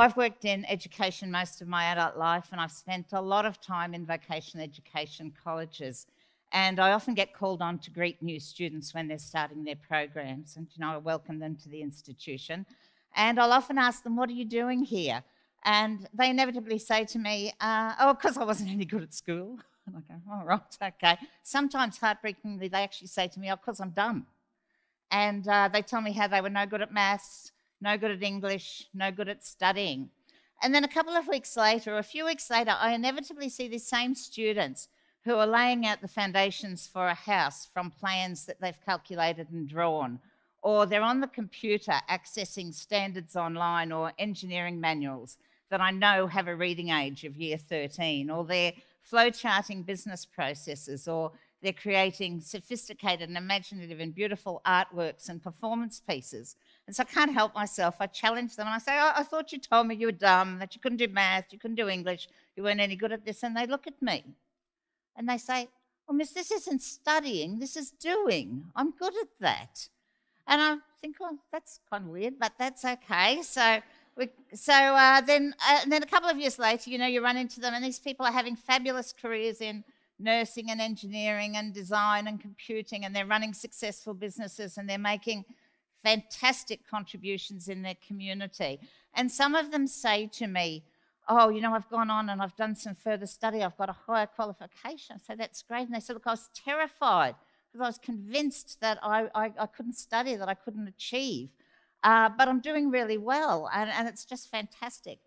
I've worked in education most of my adult life, and I've spent a lot of time in vocational education colleges. And I often get called on to greet new students when they're starting their programs, and I welcome them to the institution. And I'll often ask them, what are you doing here? And they inevitably say to me, oh, because I wasn't any good at school. And I go, oh, right, okay. Sometimes, heartbreakingly, they actually say to me, oh, because I'm dumb. And they tell me how they were no good at maths, no good at English, no good at studying. And then a couple of weeks later, or a few weeks later, I inevitably see these same students who are laying out the foundations for a house from plans that they've calculated and drawn, or they're on the computer accessing standards online or engineering manuals that I know have a reading age of year 13, or they're flowcharting business processes, or they're creating sophisticated and imaginative and beautiful artworks and performance pieces. And so I can't help myself. I challenge them and I say, oh, I thought you told me you were dumb, that you couldn't do math, you couldn't do English, you weren't any good at this. And they look at me and they say, well, miss, this isn't studying, this is doing. I'm good at that. And I think, well, that's kind of weird, but that's okay. Then a couple of years later, you run into them, and these people are having fabulous careers in nursing and engineering and design and computing, and they're running successful businesses, and they're making fantastic contributions in their community. And some of them say to me, oh, I've gone on and I've done some further study, I've got a higher qualification. I say, that's great. And they said, look, I was terrified because I was convinced that I couldn't study, that I couldn't achieve. But I'm doing really well, and it's just fantastic.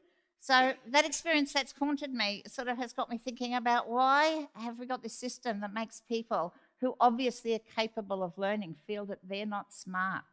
So that experience that's haunted me sort of has got me thinking about, why have we got this system that makes people who obviously are capable of learning feel that they're not smart?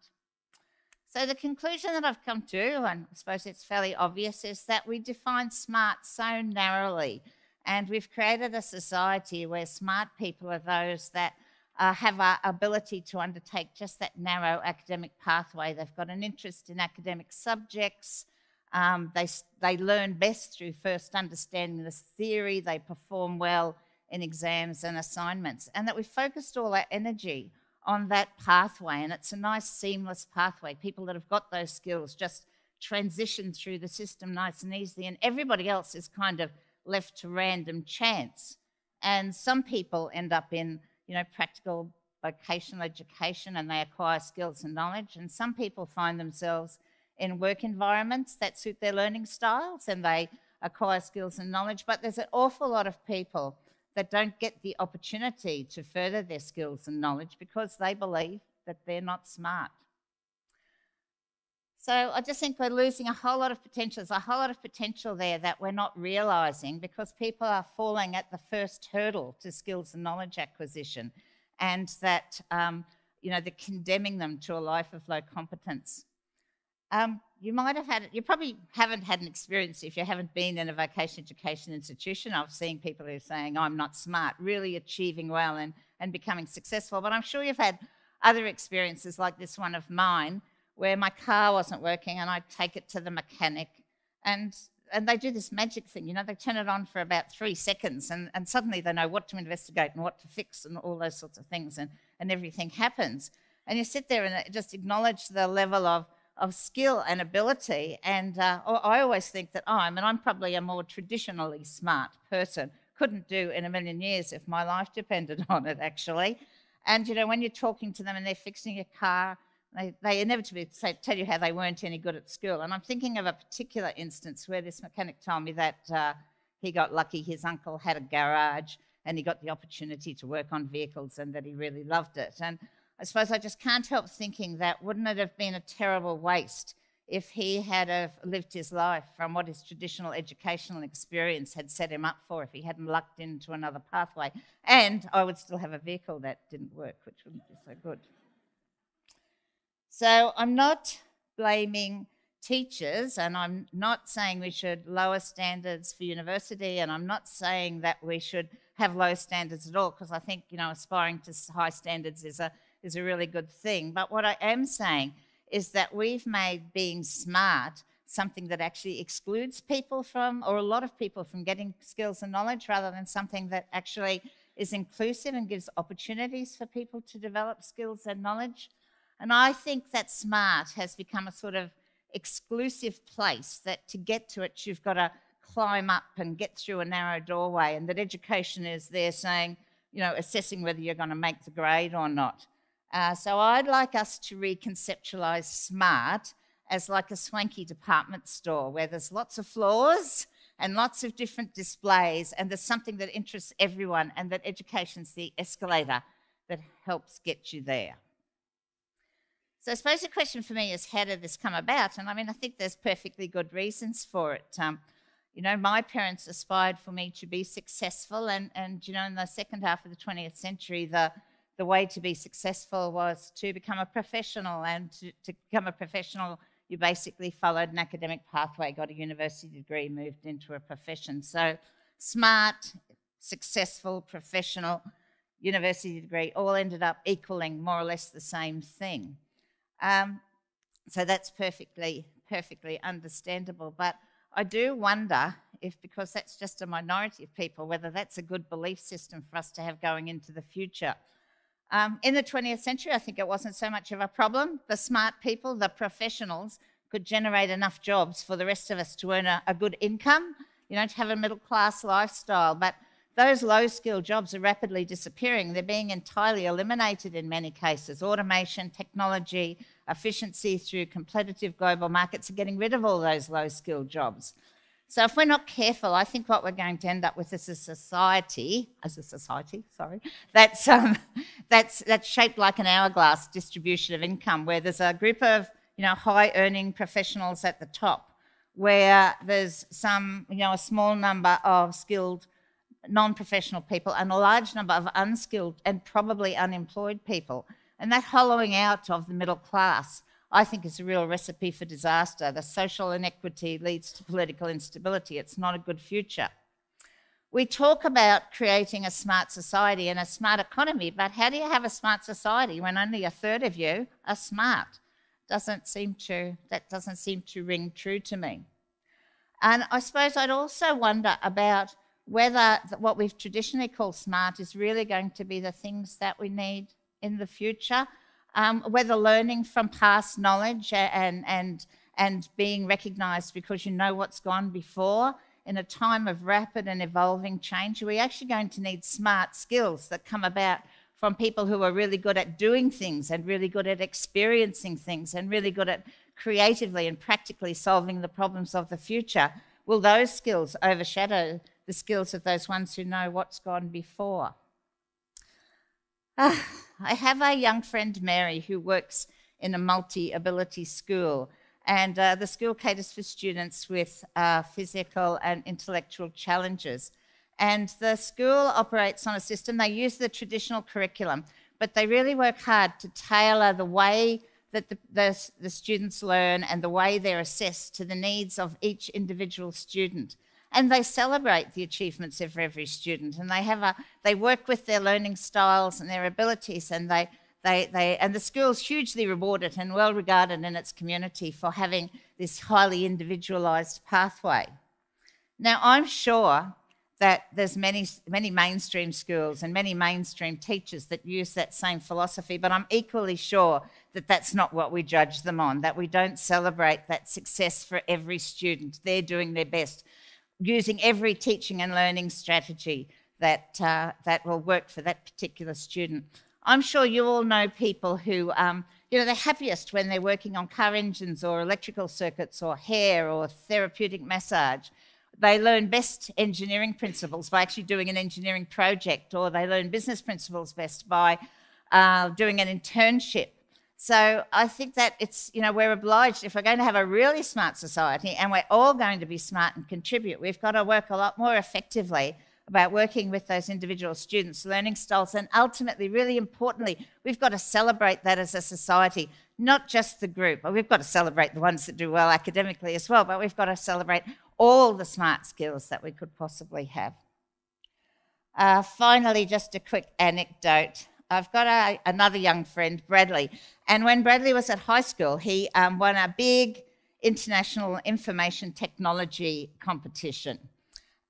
So the conclusion that I've come to, and I suppose it's fairly obvious, is that we define smart so narrowly, and we've created a society where smart people are those that have our ability to undertake just that narrow academic pathway. They've got an interest in academic subjects. They learn best through first understanding the theory. They perform well in exams and assignments. And that we've focused all our energy on that pathway. And it's a nice seamless pathway. People that have got those skills just transition through the system nice and easily. And everybody else is kind of left to random chance. And some people end up in practical vocational education, and they acquire skills and knowledge. And some people find themselves in work environments that suit their learning styles, and they acquire skills and knowledge. But there's an awful lot of people that don't get the opportunity to further their skills and knowledge because they believe that they're not smart. So I just think we're losing a whole lot of potential. There's a whole lot of potential there that we're not realising because people are falling at the first hurdle to skills and knowledge acquisition, and that, they're condemning them to a life of low competence. You probably haven't had an experience if you haven't been in a vocational education institution of seeing people who are saying, I'm not smart, really achieving well and becoming successful. But I'm sure you've had other experiences like this one of mine, where my car wasn't working and I'd take it to the mechanic, and they do this magic thing, they turn it on for about 3 seconds and suddenly they know what to investigate and what to fix and all those sorts of things, and everything happens. And you sit there and just acknowledge the level of skill and ability. And I always think that I'm probably a more traditionally smart person. Couldn't do in a million years if my life depended on it, actually. And, when you're talking to them and they're fixing your car, they inevitably tell you how they weren't any good at school. And I'm thinking of a particular instance where this mechanic told me that he got lucky. His uncle had a garage and he got the opportunity to work on vehicles, and that he really loved it. And I suppose I just can't help thinking that wouldn't it have been a terrible waste if he had lived his life from what his traditional educational experience had set him up for, if he hadn't lucked into another pathway. And I would still have a vehicle that didn't work, which wouldn't be so good. So I'm not blaming teachers, and I'm not saying we should lower standards for university, and I'm not saying that we should have low standards at all, because I think, aspiring to high standards is a really good thing. But what I am saying is that we've made being smart something that actually excludes people from, or a lot of people from, getting skills and knowledge, rather than something that actually is inclusive and gives opportunities for people to develop skills and knowledge. And I think that smart has become a sort of exclusive place that to get to it, you've got to climb up and get through a narrow doorway, and that education is there saying, you know, assessing whether you're going to make the grade or not. So I'd like us to reconceptualise SMART as like a swanky department store where there's lots of floors and lots of different displays, and there's something that interests everyone, and that education's the escalator that helps get you there. So I suppose the question for me is, how did this come about? And I mean, I think there's perfectly good reasons for it. You know, my parents aspired for me to be successful, and you know, in the second half of the 20th century, the way to be successful was to become a professional, and to become a professional, you basically followed an academic pathway, got a university degree, moved into a profession. So smart, successful, professional, university degree, all ended up equaling more or less the same thing. So that's perfectly understandable. But I do wonder if, because that's just a minority of people, whether that's a good belief system for us to have going into the future. In the 20th century, I think it wasn't so much of a problem. The smart people, the professionals, could generate enough jobs for the rest of us to earn a good income, you know, to have a middle-class lifestyle. But those low-skill jobs are rapidly disappearing. They're being entirely eliminated in many cases. Automation, technology, efficiency through competitive global markets are getting rid of all those low-skill jobs. So if we're not careful, I think what we're going to end up with is a society, that's shaped like an hourglass distribution of income, where there's a group of, you know, high-earning professionals at the top, where there's some, you know, a small number of skilled non-professional people and a large number of unskilled and probably unemployed people. And that hollowing out of the middle class, I think, is a real recipe for disaster. The social inequity leads to political instability. It's not a good future. We talk about creating a smart society and a smart economy, but how do you have a smart society when only a third of you are smart? That doesn't seem to ring true to me. And I suppose I'd also wonder about whether what we've traditionally called smart is really going to be the things that we need in the future. Whether learning from past knowledge and being recognised because you know what's gone before in a time of rapid and evolving change, are we actually going to need smart skills that come about from people who are really good at doing things and really good at experiencing things and really good at creatively and practically solving the problems of the future? Will those skills overshadow the skills of those ones who know what's gone before? I have a young friend, Mary, who works in a multi-ability school, and the school caters for students with physical and intellectual challenges. And the school operates on a system. They use the traditional curriculum, but they really work hard to tailor the way that the students learn and the way they're assessed to the needs of each individual student. And they celebrate the achievements of every student, and they work with their learning styles and their abilities, and the school's hugely rewarded and well regarded in its community for having this highly individualised pathway. Now, I'm sure that there's many mainstream schools and many mainstream teachers that use that same philosophy, but I'm equally sure that that's not what we judge them on, that we don't celebrate that success for every student. They're doing their best, using every teaching and learning strategy that will work for that particular student. I'm sure you all know people who, you know, they're happiest when they're working on car engines or electrical circuits or hair or therapeutic massage. They learn best engineering principles by actually doing an engineering project, or they learn business principles best by doing an internship. So I think that it's, you know, we're obliged, if we're going to have a really smart society and we're all going to be smart and contribute, we've got to work a lot more effectively about working with those individual students' learning styles, and ultimately, really importantly, we've got to celebrate that as a society, not just the group. We've got to celebrate the ones that do well academically as well, but we've got to celebrate all the smart skills that we could possibly have. Finally, just a quick anecdote. I've got another young friend, Bradley, and when Bradley was at high school, he won a big international information technology competition.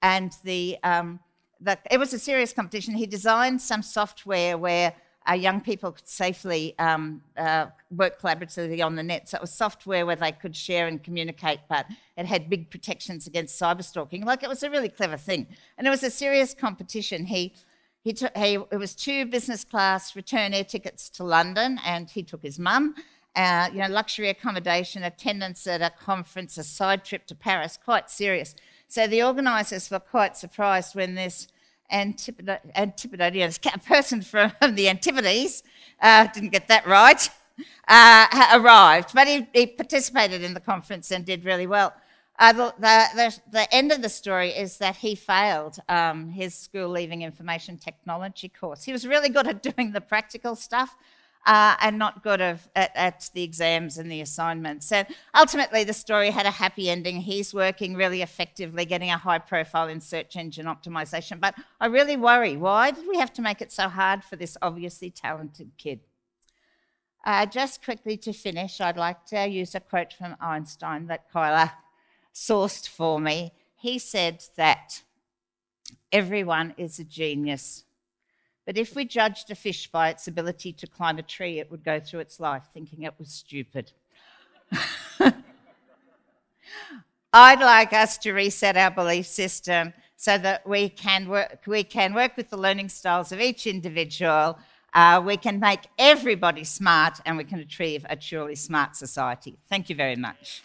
And it was a serious competition. He designed some software where young people could safely work collaboratively on the net. So it was software where they could share and communicate, but it had big protections against cyberstalking. Like, it was a really clever thing. And it was a serious competition. It was 2 business class return air tickets to London, and he took his mum. Luxury accommodation, attendance at a conference, a side trip to Paris, quite serious. So the organisers were quite surprised when this Antipodean, a person from the Antipodes, didn't get that right, arrived. But he participated in the conference and did really well. The end of the story is that he failed his school leaving information technology course. He was really good at doing the practical stuff, and not good at the exams and the assignments. And ultimately, the story had a happy ending. He's working really effectively, getting a high profile in search engine optimization. But I really worry, why did we have to make it so hard for this obviously talented kid? Just quickly to finish, I'd like to use a quote from Einstein that Kyla sourced for me. He said that everyone is a genius. But if we judged a fish by its ability to climb a tree, it would go through its life thinking it was stupid. I'd like us to reset our belief system so that we can work with the learning styles of each individual. We can make everybody smart, and we can achieve a truly smart society. Thank you very much.